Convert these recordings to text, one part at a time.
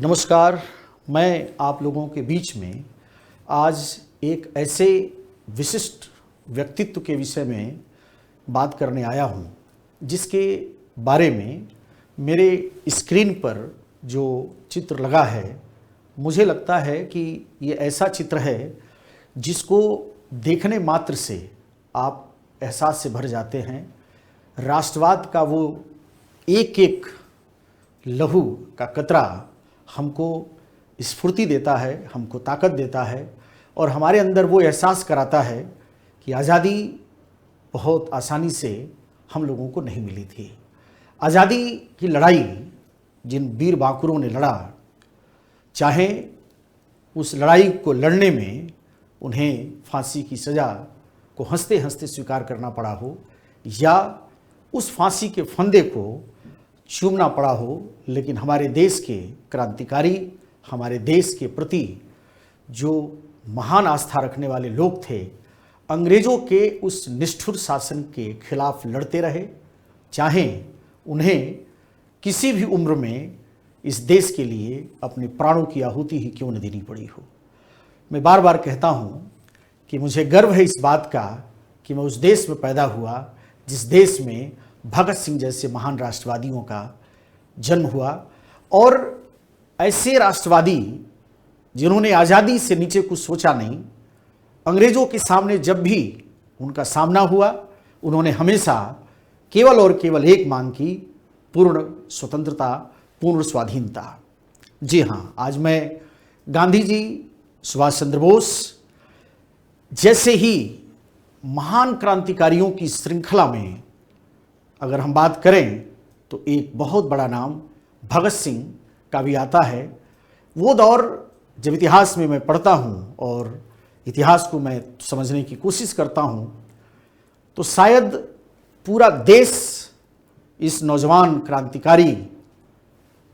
नमस्कार। मैं आप लोगों के बीच में आज एक ऐसे विशिष्ट व्यक्तित्व के विषय में बात करने आया हूँ जिसके बारे में मेरे स्क्रीन पर जो चित्र लगा है, मुझे लगता है कि ये ऐसा चित्र है जिसको देखने मात्र से आप एहसास से भर जाते हैं। राष्ट्रवाद का वो एक एक लहू का कतरा हमको स्फूर्ति देता है, हमको ताकत देता है और हमारे अंदर वो एहसास कराता है कि आज़ादी बहुत आसानी से हम लोगों को नहीं मिली थी। आज़ादी की लड़ाई जिन वीर बांकुरों ने लड़ा, चाहे उस लड़ाई को लड़ने में उन्हें फांसी की सज़ा को हंसते हंसते स्वीकार करना पड़ा हो या उस फांसी के फंदे को चूमना पड़ा हो, लेकिन हमारे देश के क्रांतिकारी, हमारे देश के प्रति जो महान आस्था रखने वाले लोग थे, अंग्रेज़ों के उस निष्ठुर शासन के खिलाफ लड़ते रहे, चाहे उन्हें किसी भी उम्र में इस देश के लिए अपने प्राणों की आहुति ही क्यों न देनी पड़ी हो। मैं बार बार कहता हूँ कि मुझे गर्व है इस बात का कि मैं उस देश में पैदा हुआ जिस देश में भगत सिंह जैसे महान राष्ट्रवादियों का जन्म हुआ और ऐसे राष्ट्रवादी जिन्होंने आज़ादी से नीचे कुछ सोचा नहीं। अंग्रेज़ों के सामने जब भी उनका सामना हुआ, उन्होंने हमेशा केवल और केवल एक मांग की, पूर्ण स्वतंत्रता, पूर्ण स्वाधीनता। जी हाँ, आज मैं गांधी जी, सुभाष चंद्र बोस जैसे ही महान क्रांतिकारियों की श्रृंखला में अगर हम बात करें तो एक बहुत बड़ा नाम भगत सिंह का भी आता है। वो दौर जब इतिहास में मैं पढ़ता हूँ और इतिहास को मैं समझने की कोशिश करता हूँ तो शायद पूरा देश इस नौजवान क्रांतिकारी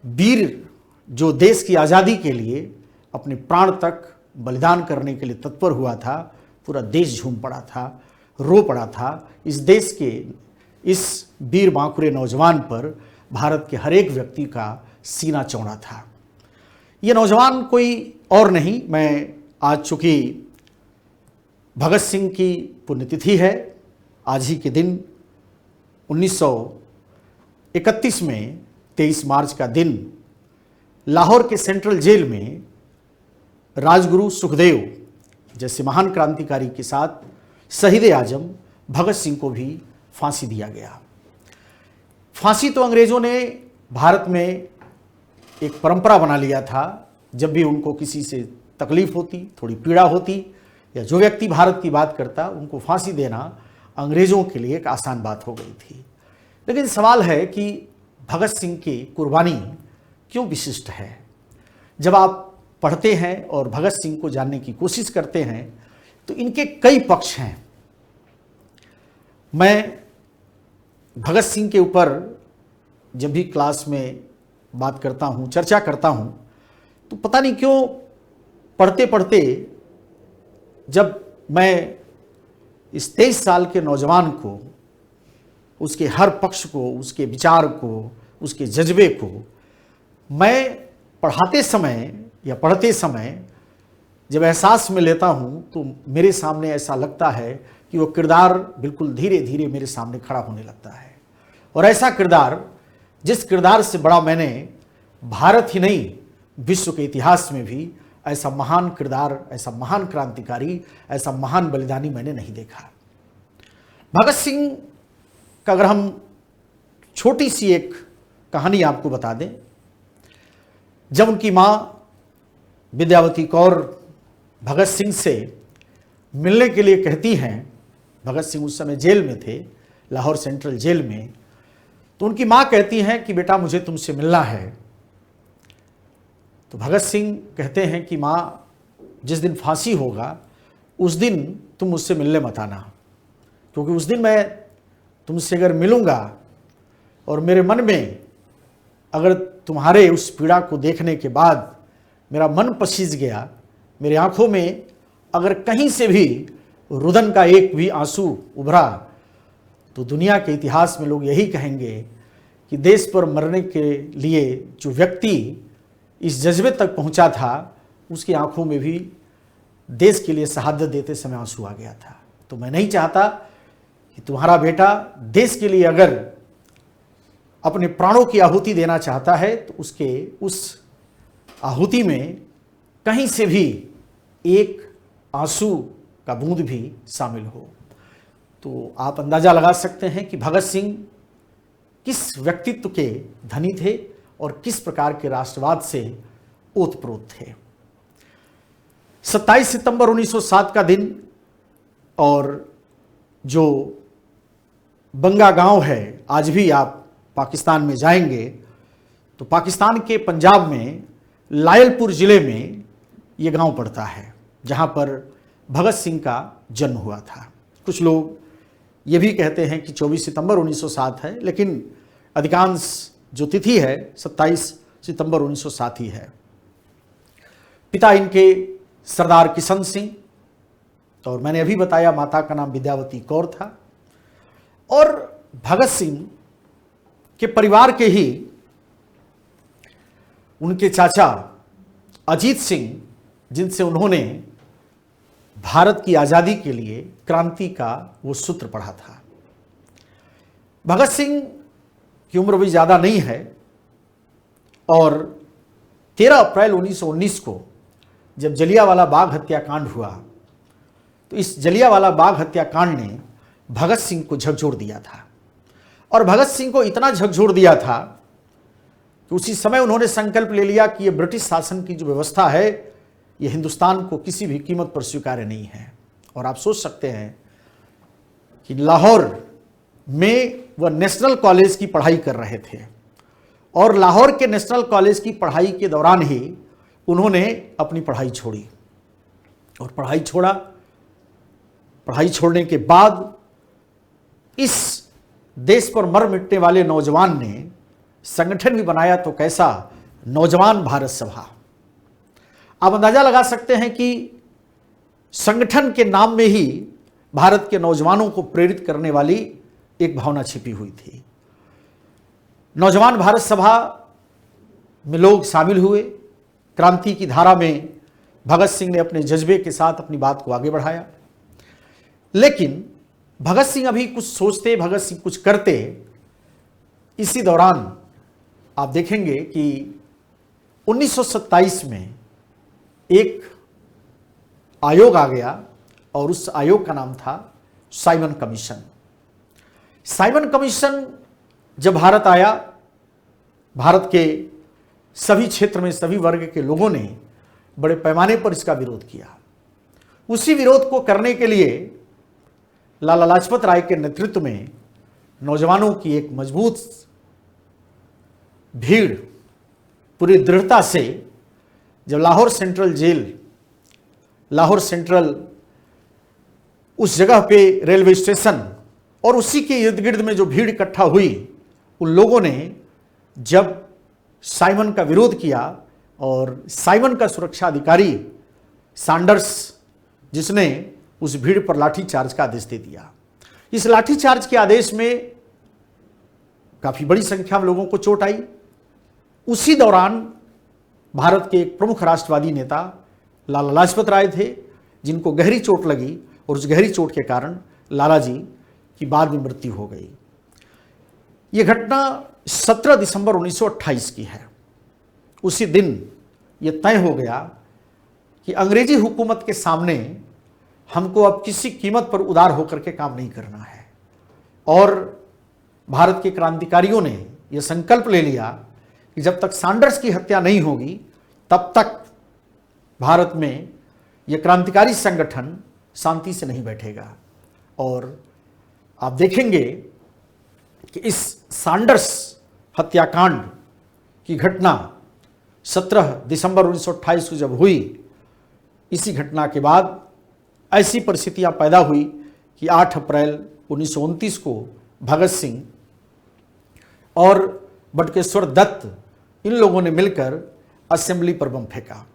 वीर जो देश की आज़ादी के लिए अपने प्राण तक बलिदान करने के लिए तत्पर हुआ था, पूरा देश झूम पड़ा था, रो पड़ा था। इस देश के इस वीर बांकुरे नौजवान पर भारत के हर एक व्यक्ति का सीना चौड़ा था। ये नौजवान कोई और नहीं, मैं आज चूँकि भगत सिंह की पुण्यतिथि है, आज ही के दिन 1931 में 23 मार्च का दिन लाहौर के सेंट्रल जेल में राजगुरु सुखदेव जैसे महान क्रांतिकारी के साथ शहीद आजम भगत सिंह को भी फांसी दिया गया। फांसी तो अंग्रेज़ों ने भारत में एक परंपरा बना लिया था। जब भी उनको किसी से तकलीफ होती, थोड़ी पीड़ा होती या जो व्यक्ति भारत की बात करता, उनको फांसी देना अंग्रेज़ों के लिए एक आसान बात हो गई थी। लेकिन सवाल है कि भगत सिंह की कुर्बानी क्यों विशिष्ट है। जब आप पढ़ते हैं और भगत सिंह को जानने की कोशिश करते हैं तो इनके कई पक्ष हैं। मैं भगत सिंह के ऊपर जब भी क्लास में बात करता हूँ, चर्चा करता हूँ, तो पता नहीं क्यों पढ़ते पढ़ते जब मैं इस 23 साल के नौजवान को, उसके हर पक्ष को, उसके विचार को, उसके जज्बे को मैं पढ़ाते समय या पढ़ते समय जब एहसास में लेता हूँ तो मेरे सामने ऐसा लगता है कि वो किरदार बिल्कुल धीरे धीरे मेरे सामने खड़ा होने लगता है। और ऐसा किरदार, जिस किरदार से बड़ा मैंने भारत ही नहीं विश्व के इतिहास में भी ऐसा महान किरदार, ऐसा महान क्रांतिकारी, ऐसा महान बलिदानी मैंने नहीं देखा। भगत सिंह का अगर हम छोटी सी एक कहानी आपको बता दें, जब उनकी माँ विद्यावती कौर भगत सिंह से मिलने के लिए कहती हैं, भगत सिंह उस समय जेल में थे, लाहौर सेंट्रल जेल में, तो उनकी माँ कहती हैं कि बेटा मुझे तुमसे मिलना है। तो भगत सिंह कहते हैं कि माँ, जिस दिन फांसी होगा उस दिन तुम मुझसे मिलने मत आना, क्योंकि उस दिन मैं तुमसे अगर मिलूँगा और मेरे मन में अगर तुम्हारे उस पीड़ा को देखने के बाद मेरा मन पसीज गया, मेरी आंखों में अगर कहीं से भी रुदन का एक भी आंसू उभरा, तो दुनिया के इतिहास में लोग यही कहेंगे कि देश पर मरने के लिए जो व्यक्ति इस जज्बे तक पहुंचा था, उसकी आंखों में भी देश के लिए शहादत देते समय आंसू आ गया था। तो मैं नहीं चाहता कि तुम्हारा बेटा देश के लिए अगर अपने प्राणों की आहुति देना चाहता है तो उसके उस आहुति में कहीं से भी एक आंसू का बूंद भी शामिल हो। तो आप अंदाजा लगा सकते हैं कि भगत सिंह किस व्यक्तित्व के धनी थे और किस प्रकार के राष्ट्रवाद से ओतप्रोत थे। 27 सितंबर 1907 का दिन और जो बंगा गांव है, आज भी आप पाकिस्तान में जाएंगे तो पाकिस्तान के पंजाब में लायलपुर ज़िले में ये गांव पड़ता है, जहां पर भगत सिंह का जन्म हुआ था। कुछ लोग ये भी कहते हैं कि 24 सितंबर 1907 है, लेकिन अधिकांश जो तिथि है 27 सितंबर 1907 ही है। पिता इनके सरदार किशन सिंह, और मैंने अभी बताया माता का नाम विद्यावती कौर था। और भगत सिंह के परिवार के ही उनके चाचा अजीत सिंह, जिनसे उन्होंने भारत की आज़ादी के लिए क्रांति का वो सूत्र पढ़ा था। भगत सिंह की उम्र भी ज़्यादा नहीं है और 13 अप्रैल 1919 को जब जलियांवाला बाग हत्याकांड हुआ तो इस जलियांवाला बाग हत्याकांड ने भगत सिंह को झकझोर दिया था। और भगत सिंह को इतना झकझोर दिया था कि उसी समय उन्होंने संकल्प ले लिया कि ये ब्रिटिश शासन की जो व्यवस्था है ये हिंदुस्तान को किसी भी कीमत पर स्वीकार्य नहीं है। और आप सोच सकते हैं कि लाहौर में वह नेशनल कॉलेज की पढ़ाई कर रहे थे और लाहौर के नेशनल कॉलेज की पढ़ाई के दौरान ही उन्होंने अपनी पढ़ाई छोड़ी। और पढ़ाई छोड़ने के बाद इस देश पर मर मिटने वाले नौजवान ने संगठन भी बनाया, तो कैसा, नौजवान भारत सभा। आप अंदाजा लगा सकते हैं कि संगठन के नाम में ही भारत के नौजवानों को प्रेरित करने वाली एक भावना छिपी हुई थी। नौजवान भारत सभा में लोग शामिल हुए। क्रांति की धारा में भगत सिंह ने अपने जज्बे के साथ अपनी बात को आगे बढ़ाया। लेकिन भगत सिंह अभी कुछ सोचते, भगत सिंह कुछ करते। इसी दौरान आप देखेंगे कि 1927 में एक आयोग आ गया और उस आयोग का नाम था साइमन कमीशन। साइमन कमीशन जब भारत आया, भारत के सभी क्षेत्र में सभी वर्ग के लोगों ने बड़े पैमाने पर इसका विरोध किया। उसी विरोध को करने के लिए लाला लाजपत राय के नेतृत्व में नौजवानों की एक मजबूत भीड़ पूरी दृढ़ता से, जब Lahore central jail, Lahore central उस जगह पे रेलवे स्टेशन और उसी के इर्द गिर्द में जो भीड़ इकट्ठा हुई, उन लोगों ने जब साइमन का विरोध किया और साइमन का सुरक्षा अधिकारी सैंडर्स, जिसने उस भीड़ पर लाठीचार्ज का आदेश दे दिया। इस लाठीचार्ज के आदेश में काफी बड़ी संख्या में लोगों को चोट आई। उसी दौरान भारत के एक प्रमुख राष्ट्रवादी नेता लाला लाजपत राय थे, जिनको गहरी चोट लगी और उस गहरी चोट के कारण लाला जी की बाद में मृत्यु हो गई। यह घटना 17 दिसंबर 1928 की है। उसी दिन यह तय हो गया कि अंग्रेजी हुकूमत के सामने हमको अब किसी कीमत पर उदार होकर के काम नहीं करना है। और भारत के क्रांतिकारियों ने यह संकल्प ले लिया कि जब तक सैंडर्स की हत्या नहीं होगी तब तक भारत में यह क्रांतिकारी संगठन शांति से नहीं बैठेगा। और आप देखेंगे कि इस सैंडर्स हत्याकांड की घटना 17 दिसंबर 1928 को जब हुई, इसी घटना के बाद ऐसी परिस्थितियां पैदा हुई कि 8 अप्रैल 1929 को भगत सिंह और बटुकेश्वर दत्त, इन लोगों ने मिलकर असेंबली पर बम फेंका।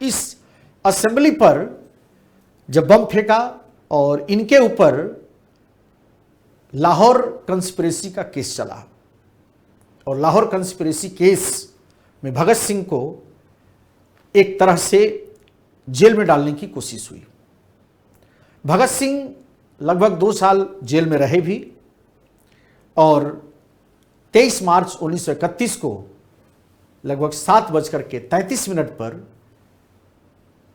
इस असेंबली पर जब बम फेंका और इनके ऊपर लाहौर कंस्पिरेसी का केस चला, और लाहौर कंस्पिरेसी केस में भगत सिंह को एक तरह से जेल में डालने की कोशिश हुई। भगत सिंह लगभग 2 साल जेल में रहे भी और 23 मार्च 1931 को लगभग 7:33 पर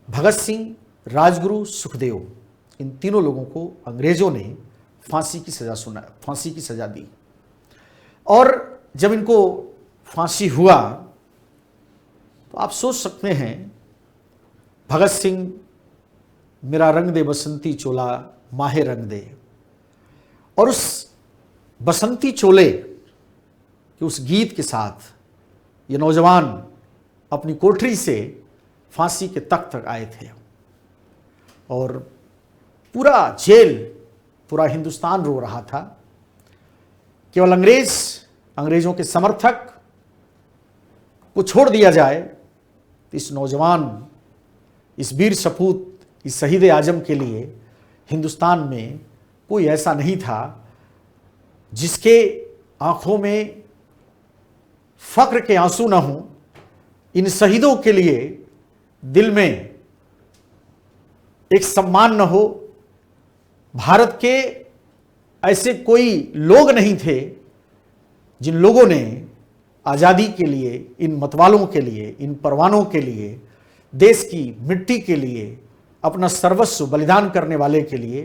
भगत सिंह, राजगुरु, सुखदेव, इन तीनों लोगों को अंग्रेजों ने फांसी की सजा दी। और जब इनको फांसी हुआ तो आप सोच सकते हैं, भगत सिंह मेरा रंग दे बसंती चोला माहे रंग दे, और उस बसंती चोले के उस गीत के साथ ये नौजवान अपनी कोठरी से फांसी के तख्त तक आए थे। और पूरा जेल, पूरा हिंदुस्तान रो रहा था। केवल अंग्रेजों के समर्थक को छोड़ दिया जाए तो इस नौजवान, इस वीर सपूत, इस शहीद आजम के लिए हिंदुस्तान में कोई ऐसा नहीं था जिसके आंखों में फक्र के आंसू न हों। इन शहीदों के लिए दिल में एक सम्मान न हो। भारत के ऐसे कोई लोग नहीं थे जिन लोगों ने आज़ादी के लिए, इन मतवालों के लिए, इन परवानों के लिए, देश की मिट्टी के लिए, अपना सर्वस्व बलिदान करने वाले के लिए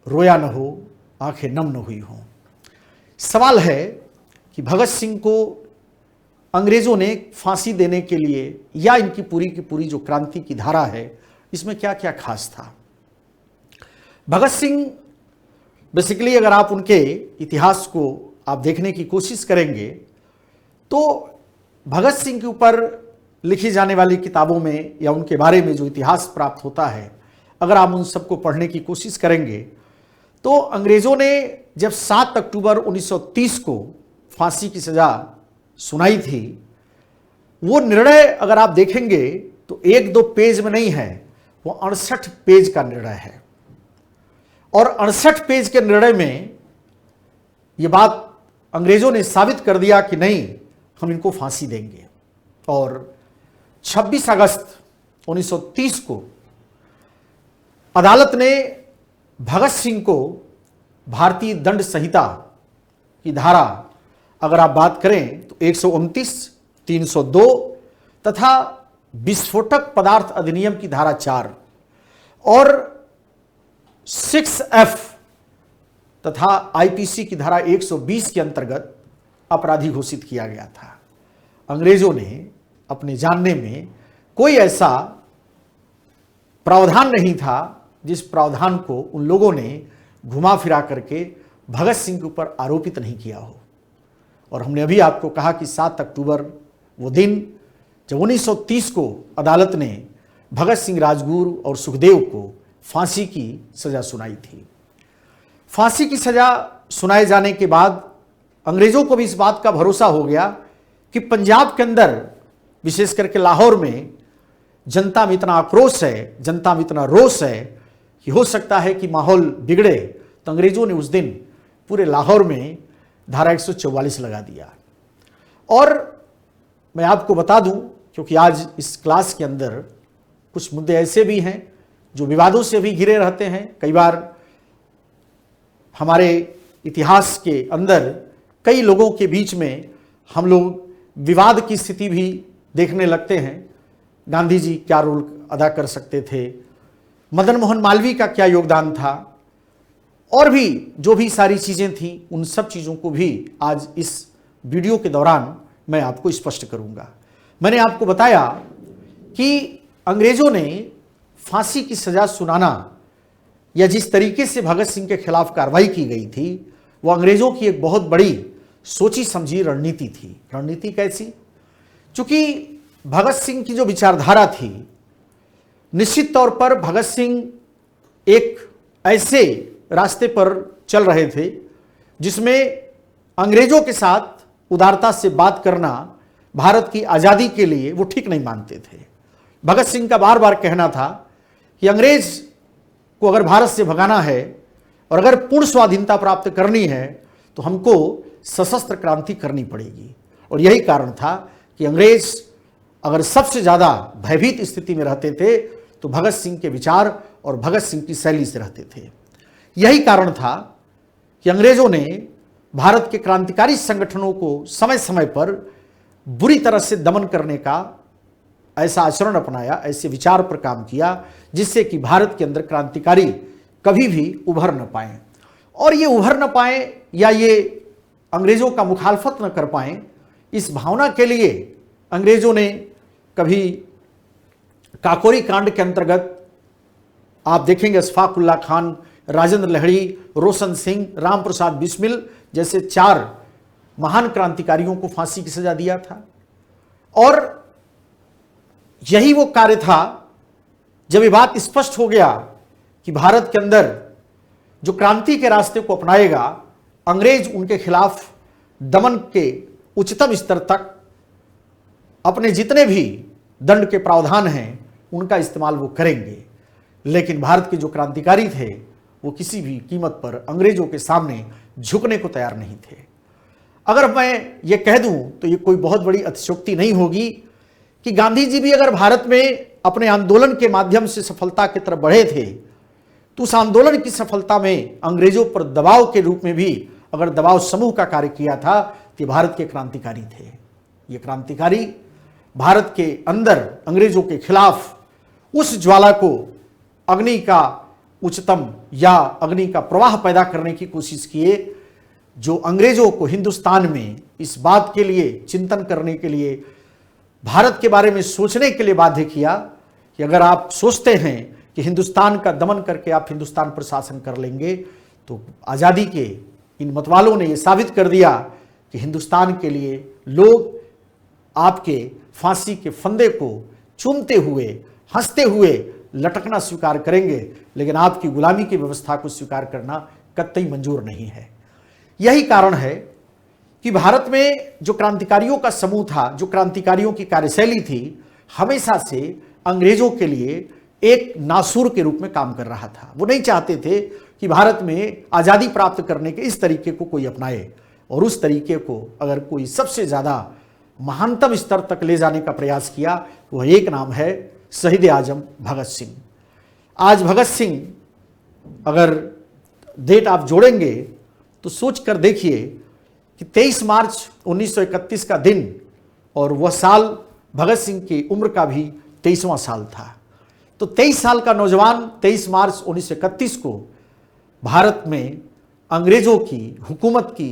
रोया न हो, आंखें नम न हुई हों। सवाल है कि भगत सिंह को अंग्रेजों ने फांसी देने के लिए, या इनकी पूरी की पूरी जो क्रांति की धारा है, इसमें क्या क्या खास था। भगत सिंह बेसिकली अगर आप उनके इतिहास को आप देखने की कोशिश करेंगे तो भगत सिंह के ऊपर लिखी जाने वाली किताबों में या उनके बारे में जो इतिहास प्राप्त होता है, अगर आप उन सबको पढ़ने की कोशिश करेंगे तो अंग्रेज़ों ने जब 7 अक्टूबर 1930 को फांसी की सज़ा सुनाई थी, वो निर्णय अगर आप देखेंगे तो 1-2 पेज में नहीं है, वो 68 पेज का निर्णय है। और 68 पेज के निर्णय में ये बात अंग्रेज़ों ने साबित कर दिया कि नहीं, हम इनको फांसी देंगे। और 26 अगस्त 1930 को अदालत ने भगत सिंह को भारतीय दंड संहिता की धारा अगर आप बात करें तो 129, 302 तथा विस्फोटक पदार्थ अधिनियम की धारा 4 और 6F तथा आईपीसी की धारा 120 के अंतर्गत अपराधी घोषित किया गया था। अंग्रेजों ने अपने जानने में कोई ऐसा प्रावधान नहीं था जिस प्रावधान को उन लोगों ने घुमा फिरा करके भगत सिंह के ऊपर आरोपित नहीं किया हो। और हमने अभी आपको कहा कि 7 अक्टूबर वो दिन जब 1930 को अदालत ने भगत सिंह, राजगुरु और सुखदेव को फांसी की सजा सुनाई थी। फांसी की सजा सुनाए जाने के बाद अंग्रेजों को भी इस बात का भरोसा हो गया कि पंजाब के अंदर, विशेष करके लाहौर में, जनता में इतना आक्रोश है, जनता में इतना रोष है कि हो सकता है कि माहौल बिगड़े। तो अंग्रेजों ने उस दिन पूरे लाहौर में धारा 144 लगा दिया। और मैं आपको बता दूं, क्योंकि आज इस क्लास के अंदर कुछ मुद्दे ऐसे भी हैं जो विवादों से भी घिरे रहते हैं। कई बार हमारे इतिहास के अंदर कई लोगों के बीच में हम लोग विवाद की स्थिति भी देखने लगते हैं। गांधी जी क्या रोल अदा कर सकते थे, मदन मोहन मालवीय का क्या योगदान था, और भी जो भी सारी चीज़ें थीं, उन सब चीज़ों को भी आज इस वीडियो के दौरान मैं आपको स्पष्ट करूंगा। मैंने आपको बताया कि अंग्रेज़ों ने फांसी की सज़ा सुनाना या जिस तरीके से भगत सिंह के खिलाफ कार्रवाई की गई थी, वो अंग्रेज़ों की एक बहुत बड़ी सोची समझी रणनीति थी। रणनीति कैसी? चूंकि भगत सिंह की जो विचारधारा थी, निश्चित तौर पर भगत सिंह एक ऐसे रास्ते पर चल रहे थे जिसमें अंग्रेजों के साथ उदारता से बात करना भारत की आज़ादी के लिए वो ठीक नहीं मानते थे। भगत सिंह का बार बार कहना था कि अंग्रेज को अगर भारत से भगाना है और अगर पूर्ण स्वाधीनता प्राप्त करनी है तो हमको सशस्त्र क्रांति करनी पड़ेगी। और यही कारण था कि कि अंग्रेज अगर सबसे ज़्यादा भयभीत स्थिति में रहते थे तो भगत सिंह के विचार और भगत सिंह की शैली से रहते थे। यही कारण था कि अंग्रेजों ने भारत के क्रांतिकारी संगठनों को समय समय पर बुरी तरह से दमन करने का ऐसा आचरण अपनाया, ऐसे विचार पर काम किया, जिससे कि भारत के अंदर क्रांतिकारी कभी भी उभर न पाए। और ये उभर न पाए या ये अंग्रेजों का मुखालफत न कर पाए, इस भावना के लिए अंग्रेजों ने कभी काकोरी कांड के अंतर्गत आप देखेंगे अशफाक उल्लाह खान, राजेंद्र लहड़ी, रोशन सिंह, राम प्रसाद बिस्मिल जैसे 4 महान क्रांतिकारियों को फांसी की सजा दिया था। और यही वो कार्य था जब ये बात स्पष्ट हो गया कि भारत के अंदर जो क्रांति के रास्ते को अपनाएगा, अंग्रेज उनके खिलाफ दमन के उच्चतम स्तर तक अपने जितने भी दंड के प्रावधान हैं उनका इस्तेमाल वो करेंगे। लेकिन भारत के जो क्रांतिकारी थे वो किसी भी कीमत पर अंग्रेजों के सामने झुकने को तैयार नहीं थे। अगर मैं ये कह दूं तो ये कोई बहुत बड़ी अतिशयोक्ति नहीं होगी कि गांधी जी भी अगर भारत में अपने आंदोलन के माध्यम से सफलता की तरफ बढ़े थे तो उस आंदोलन की सफलता में अंग्रेजों पर दबाव के रूप में भी अगर दबाव समूह का कार्य किया था तो भारत के क्रांतिकारी थे। ये क्रांतिकारी भारत के अंदर अंग्रेजों के खिलाफ उस ज्वाला को अग्नि का उच्चतम या अग्नि का प्रवाह पैदा करने की कोशिश किए जो अंग्रेजों को हिंदुस्तान में इस बात के लिए चिंतन करने के लिए, भारत के बारे में सोचने के लिए बाध्य किया कि अगर आप सोचते हैं कि हिंदुस्तान का दमन करके आप हिंदुस्तान पर शासन कर लेंगे तो आज़ादी के इन मतवालों ने यह साबित कर दिया कि हिंदुस्तान के लिए लोग आपके फांसी के फंदे को चूमते हुए, हंसते हुए लटकना स्वीकार करेंगे, लेकिन आपकी गुलामी की व्यवस्था को स्वीकार करना कतई मंजूर नहीं है। यही कारण है कि भारत में जो क्रांतिकारियों का समूह था, जो क्रांतिकारियों की कार्यशैली थी, हमेशा से अंग्रेजों के लिए एक नासूर के रूप में काम कर रहा था। वो नहीं चाहते थे कि भारत में आज़ादी प्राप्त करने के इस तरीके को कोई अपनाए, और उस तरीके को अगर कोई सबसे ज़्यादा महानतम स्तर तक ले जाने का प्रयास किया तो वह एक नाम है शहीद आजम भगत सिंह। आज भगत सिंह अगर डेट आप जोड़ेंगे तो सोच कर देखिए कि 23 मार्च 1931 का दिन और वह साल भगत सिंह की उम्र का भी 23वां साल था। तो 23 साल का नौजवान 23 मार्च 1931 को भारत में अंग्रेजों की हुकूमत की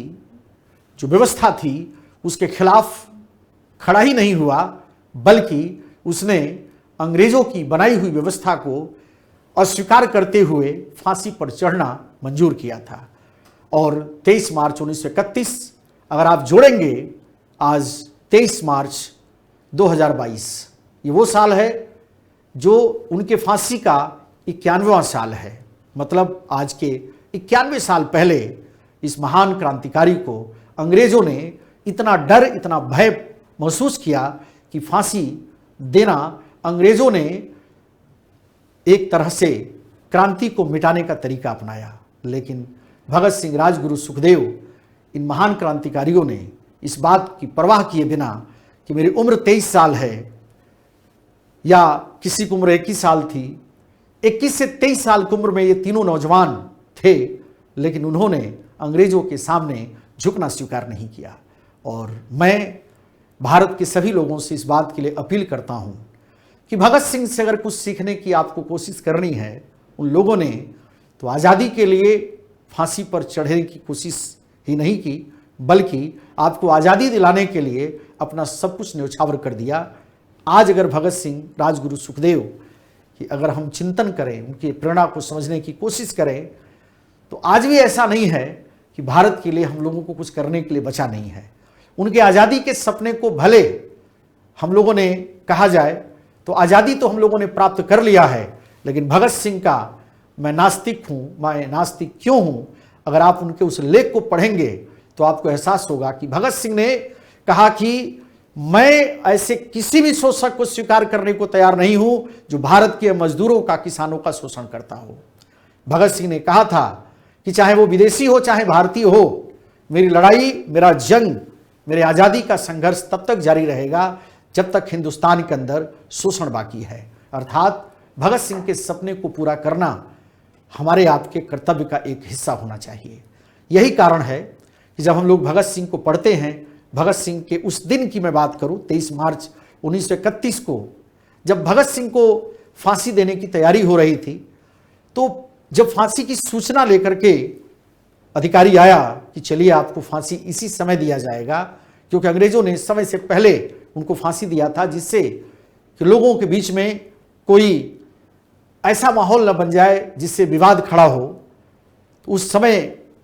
जो व्यवस्था थी उसके खिलाफ खड़ा ही नहीं हुआ, बल्कि उसने अंग्रेजों की बनाई हुई व्यवस्था को अस्वीकार करते हुए फांसी पर चढ़ना मंजूर किया था। और 23 मार्च 1931 अगर आप जोड़ेंगे आज 23 मार्च 2022, ये वो साल है जो उनके फांसी का 91वां साल है। मतलब आज के 91 साल पहले इस महान क्रांतिकारी को अंग्रेजों ने इतना डर, इतना भय महसूस किया कि फांसी देना अंग्रेजों ने एक तरह से क्रांति को मिटाने का तरीका अपनाया। लेकिन भगत सिंह, राजगुरु, सुखदेव, इन महान क्रांतिकारियों ने इस बात की परवाह किए बिना कि मेरी उम्र 23 साल है या किसी की उम्र 21 साल थी, 21 से 23 साल की उम्र में ये तीनों नौजवान थे, लेकिन उन्होंने अंग्रेजों के सामने झुकना स्वीकार नहीं किया। और मैं भारत के सभी लोगों से इस बात के लिए अपील करता हूं कि भगत सिंह से अगर कुछ सीखने की आपको कोशिश करनी है, उन लोगों ने तो आज़ादी के लिए फांसी पर चढ़ने की कोशिश ही नहीं की, बल्कि आपको आज़ादी दिलाने के लिए अपना सब कुछ न्यौछावर कर दिया। आज अगर भगत सिंह, राजगुरु, सुखदेव की अगर हम चिंतन करें, उनकी प्रेरणा को समझने की कोशिश करें, तो आज भी ऐसा नहीं है कि भारत के लिए हम लोगों को कुछ करने के लिए बचा नहीं है। उनके आज़ादी के सपने को भले हम लोगों ने कहा जाए तो आज़ादी तो हम लोगों ने प्राप्त कर लिया है, लेकिन भगत सिंह का मैं नास्तिक हूँ, मैं नास्तिक क्यों हूँ, अगर आप उनके उस लेख को पढ़ेंगे तो आपको एहसास होगा कि भगत सिंह ने कहा कि मैं ऐसे किसी भी शोषक को स्वीकार करने को तैयार नहीं हूं जो भारत के मजदूरों का, किसानों का शोषण करता हो। भगत सिंह ने कहा था कि चाहे वो विदेशी हो चाहे भारतीय हो, मेरी लड़ाई, मेरा जंग, मेरे आज़ादी का संघर्ष तब तक जारी रहेगा जब तक हिंदुस्तान के अंदर शोषण बाकी है। अर्थात भगत सिंह के सपने को पूरा करना हमारे आपके कर्तव्य का एक हिस्सा होना चाहिए। यही कारण है कि जब हम लोग भगत सिंह को पढ़ते हैं, भगत सिंह के उस दिन की मैं बात करूं 23 मार्च 1931 को, जब भगत सिंह को फांसी देने की तैयारी हो रही थी, तो जब फांसी की सूचना लेकर के अधिकारी आया कि चलिए आपको फांसी इसी समय दिया जाएगा, क्योंकि अंग्रेजों ने समय से पहले उनको फांसी दिया था, जिससे कि लोगों के बीच में कोई ऐसा माहौल न बन जाए जिससे विवाद खड़ा हो। तो उस समय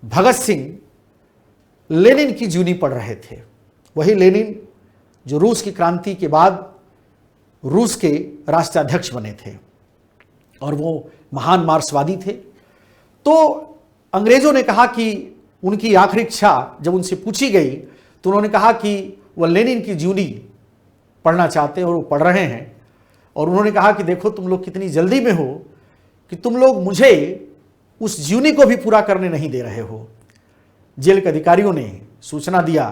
भगत सिंह लेनिन की जूनी पढ़ रहे थे, वही लेनिन जो रूस की क्रांति के बाद रूस के राष्ट्राध्यक्ष बने थे और वो महान मार्क्सवादी थे। तो अंग्रेजों ने कहा कि उनकी आखिरी इच्छा जब उनसे पूछी गई तो उन्होंने कहा कि वह लेनिन की जूनी पढ़ना चाहते हैं और वो पढ़ रहे हैं। और उन्होंने कहा कि देखो तुम लोग कितनी जल्दी में हो कि तुम लोग मुझे उस जीवनी को भी पूरा करने नहीं दे रहे हो। जेल के अधिकारियों ने सूचना दिया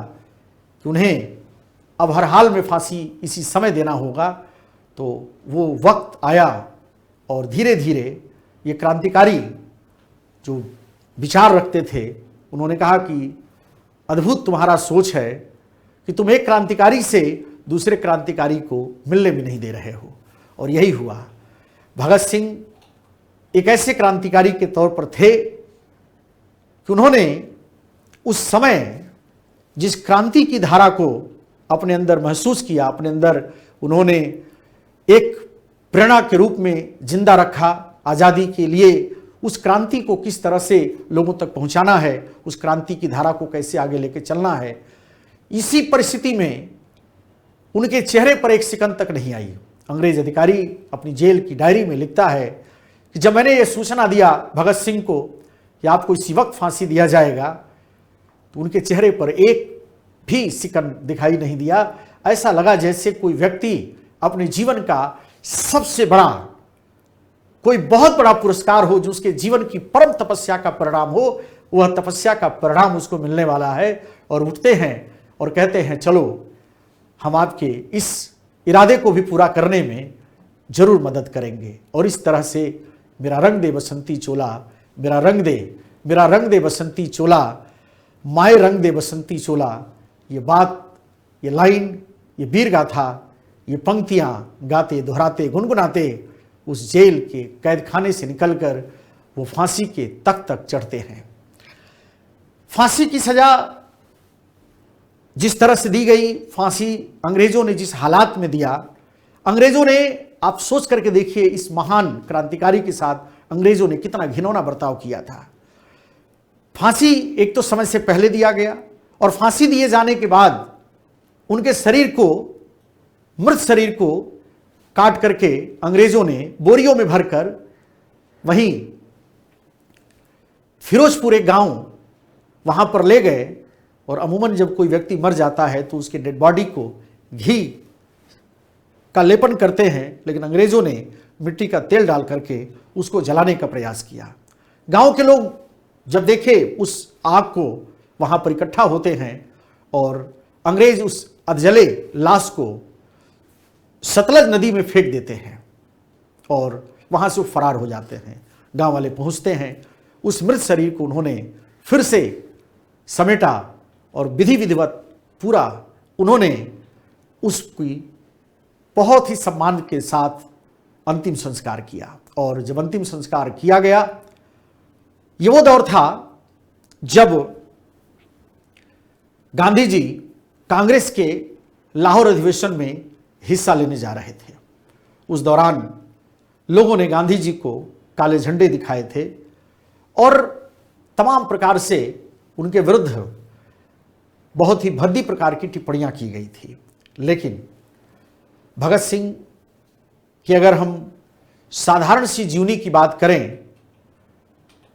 कि उन्हें अब हर हाल में फांसी इसी समय देना होगा। तो वो वक्त आया और धीरे धीरे ये क्रांतिकारी जो विचार रखते थे, उन्होंने कहा कि अद्भुत तुम्हारा सोच है कि तुम एक क्रांतिकारी से दूसरे क्रांतिकारी को मिलने भी नहीं दे रहे हो। और यही हुआ। भगत सिंह एक ऐसे क्रांतिकारी के तौर पर थे कि उन्होंने उस समय जिस क्रांति की धारा को अपने अंदर महसूस किया, अपने अंदर उन्होंने एक प्रेरणा के रूप में जिंदा रखा। आज़ादी के लिए उस क्रांति को किस तरह से लोगों तक पहुंचाना है, उस क्रांति की धारा को कैसे आगे लेके चलना है। इसी परिस्थिति में उनके चेहरे पर एक सिकन तक नहीं आई। अंग्रेज अधिकारी अपनी जेल की डायरी में लिखता है कि जब मैंने ये सूचना दिया भगत सिंह को कि आपको इसी वक्त फांसी दिया जाएगा, तो उनके चेहरे पर एक भी सिकन दिखाई नहीं दिया। ऐसा लगा जैसे कोई व्यक्ति अपने जीवन का सबसे बड़ा, कोई बहुत बड़ा पुरस्कार हो जो उसके जीवन की परम तपस्या का परिणाम हो, वह तपस्या का परिणाम उसको मिलने वाला है। और उठते हैं और कहते हैं चलो हम आपके इस इरादे को भी पूरा करने में जरूर मदद करेंगे। और इस तरह से मेरा रंग दे बसंती चोला, मेरा रंग दे बसंती चोला, माए रंग दे बसंती चोला, ये बात, ये लाइन, ये वीर गाथा, ये पंक्तियां गाते दोहराते गुनगुनाते उस जेल के कैद खाने से निकलकर वो फांसी के तख्त तक चढ़ते हैं। फांसी की सजा जिस तरह से दी गई, फांसी अंग्रेजों ने जिस हालात में दिया, अंग्रेजों ने, आप सोच करके देखिए इस महान क्रांतिकारी के साथ अंग्रेजों ने कितना घिनौना बर्ताव किया था। फांसी एक तो समय से पहले दिया गया और फांसी दिए जाने के बाद उनके शरीर को, मृत शरीर को काट करके अंग्रेजों ने बोरियों में भरकर वहीं फिरोजपुर एक गांव वहां पर ले गए। और अमूमन जब कोई व्यक्ति मर जाता है तो उसके डेड बॉडी को घी का लेपन करते हैं, लेकिन अंग्रेजों ने मिट्टी का तेल डाल करके उसको जलाने का प्रयास किया। गांव के लोग जब देखे उस आग को, वहां पर इकट्ठा होते हैं और अंग्रेज उस अधजले लाश को सतलज नदी में फेंक देते हैं और वहां से वो फरार हो जाते हैं। गांव वाले पहुंचते हैं, उस मृत शरीर को उन्होंने फिर से समेटा और विधि विधिवत पूरा उन्होंने उसकी बहुत ही सम्मान के साथ अंतिम संस्कार किया। और जब अंतिम संस्कार किया गया, ये वो दौर था जब गांधी जी कांग्रेस के लाहौर अधिवेशन में हिस्सा लेने जा रहे थे। उस दौरान लोगों ने गांधी जी को काले झंडे दिखाए थे और तमाम प्रकार से उनके विरुद्ध बहुत ही भद्दी प्रकार की टिप्पणियां की गई थी। लेकिन भगत सिंह की अगर हम साधारण सी जीवनी की बात करें,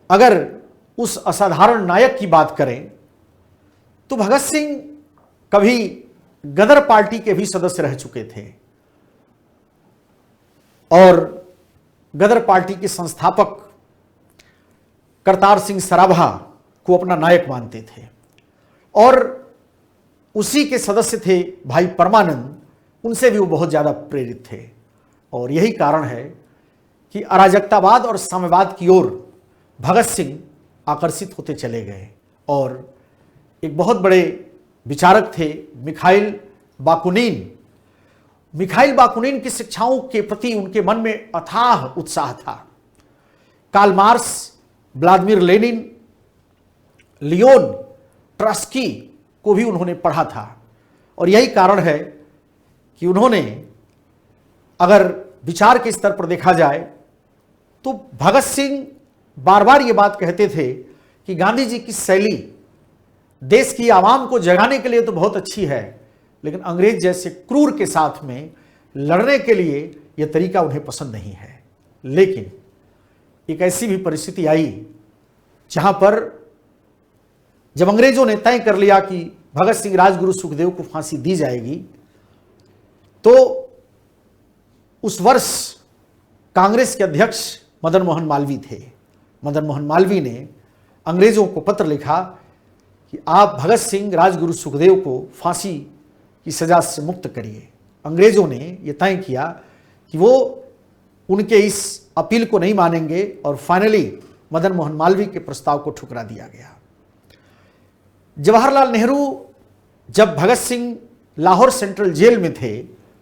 अगर उस असाधारण नायक की बात करें, तो भगत सिंह कभी गदर पार्टी के भी सदस्य रह चुके थे और गदर पार्टी के संस्थापक करतार सिंह सराभा को अपना नायक मानते थे। और उसी के सदस्य थे भाई परमानंद, उनसे भी वो बहुत ज़्यादा प्रेरित थे। और यही कारण है कि अराजकतावाद और साम्यवाद की ओर भगत सिंह आकर्षित होते चले गए। और एक बहुत बड़े विचारक थे मिखाइल बाकुनिन। मिखाइल बाकुनिन की शिक्षाओं के प्रति उनके मन में अथाह उत्साह था। Karl Marx, Vladimir Lenin, Leon Trotsky को भी उन्होंने पढ़ा था। और यही कारण है कि उन्होंने, अगर विचार के स्तर पर देखा जाए तो भगत सिंह बार बार ये बात कहते थे कि गांधी जी की शैली देश की आवाम को जगाने के लिए तो बहुत अच्छी है, लेकिन अंग्रेज जैसे क्रूर के साथ में लड़ने के लिए यह तरीका उन्हें पसंद नहीं है। लेकिन एक ऐसी भी परिस्थिति आई जहां पर जब अंग्रेजों ने तय कर लिया कि भगत सिंह, राजगुरु, सुखदेव को फांसी दी जाएगी, तो उस वर्ष कांग्रेस के अध्यक्ष मदन मोहन मालवीय थे। मदन मोहन मालवीय ने अंग्रेजों को पत्र लिखा कि आप भगत सिंह, राजगुरु, सुखदेव को फांसी की सजा से मुक्त करिए। अंग्रेजों ने यह तय किया कि वो उनके इस अपील को नहीं मानेंगे और फाइनली मदन मोहन मालवीय के प्रस्ताव को ठुकरा दिया गया। जवाहरलाल नेहरू जब भगत सिंह लाहौर सेंट्रल जेल में थे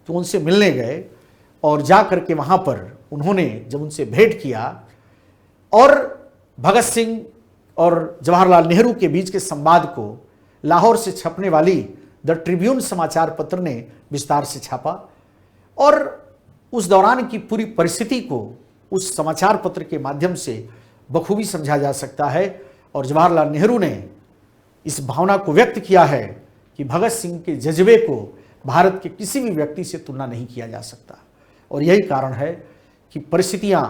तो उनसे मिलने गए और जा करके वहाँ पर उन्होंने जब उनसे भेंट किया और भगत सिंह और जवाहरलाल नेहरू के बीच के संवाद को लाहौर से छपने वाली द ट्रिब्यून समाचार पत्र ने विस्तार से छापा और उस दौरान की पूरी परिस्थिति को उस समाचार पत्र के माध्यम से बखूबी समझा जा सकता है। और जवाहरलाल नेहरू ने इस भावना को व्यक्त किया है कि भगत सिंह के जज्बे को भारत के किसी भी व्यक्ति से तुलना नहीं किया जा सकता। और यही कारण है कि परिस्थितियां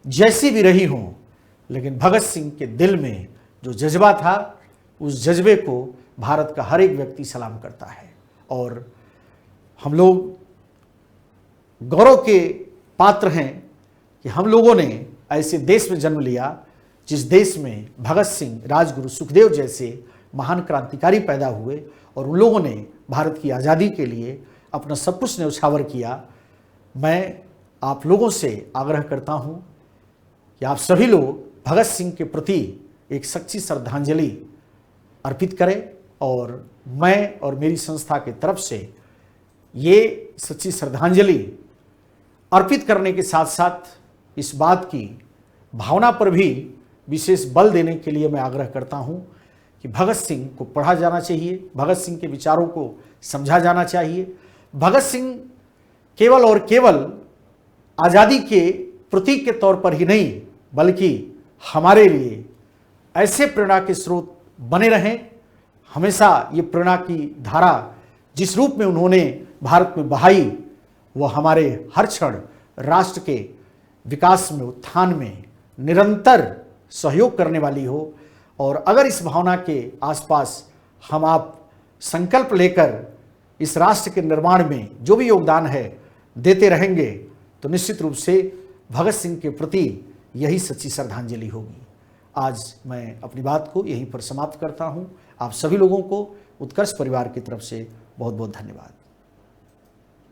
जैसी भी रही हों, लेकिन भगत सिंह के दिल में जो जज्बा था, उस जज्बे को भारत का हर एक व्यक्ति सलाम करता है। और हम लोग गौरव के पात्र हैं कि हम लोगों ने ऐसे देश में जन्म लिया जिस देश में भगत सिंह, राजगुरु, सुखदेव जैसे महान क्रांतिकारी पैदा हुए और उन लोगों ने भारत की आज़ादी के लिए अपना सब कुछ न्यौछावर किया। मैं आप लोगों से आग्रह करता हूं कि आप सभी लोग भगत सिंह के प्रति एक सच्ची श्रद्धांजलि अर्पित करें। और मैं और मेरी संस्था की तरफ से ये सच्ची श्रद्धांजलि अर्पित करने के साथ साथ इस बात की भावना पर भी विशेष बल देने के लिए मैं आग्रह करता हूं कि भगत सिंह को पढ़ा जाना चाहिए, भगत सिंह के विचारों को समझा जाना चाहिए। भगत सिंह केवल और केवल आज़ादी के प्रतीक के तौर पर ही नहीं, बल्कि हमारे लिए ऐसे प्रेरणा के स्रोत बने रहें। हमेशा ये प्रेरणा की धारा जिस रूप में उन्होंने भारत में बहाई, वह हमारे हर क्षण राष्ट्र के विकास में, उत्थान में निरंतर सहयोग करने वाली हो। और अगर इस भावना के आसपास हम आप संकल्प लेकर इस राष्ट्र के निर्माण में जो भी योगदान है देते रहेंगे, तो निश्चित रूप से भगत सिंह के प्रति यही सच्ची श्रद्धांजलि होगी। आज मैं अपनी बात को यहीं पर समाप्त करता हूं। आप सभी लोगों को उत्कर्ष परिवार की तरफ से बहुत बहुत धन्यवाद।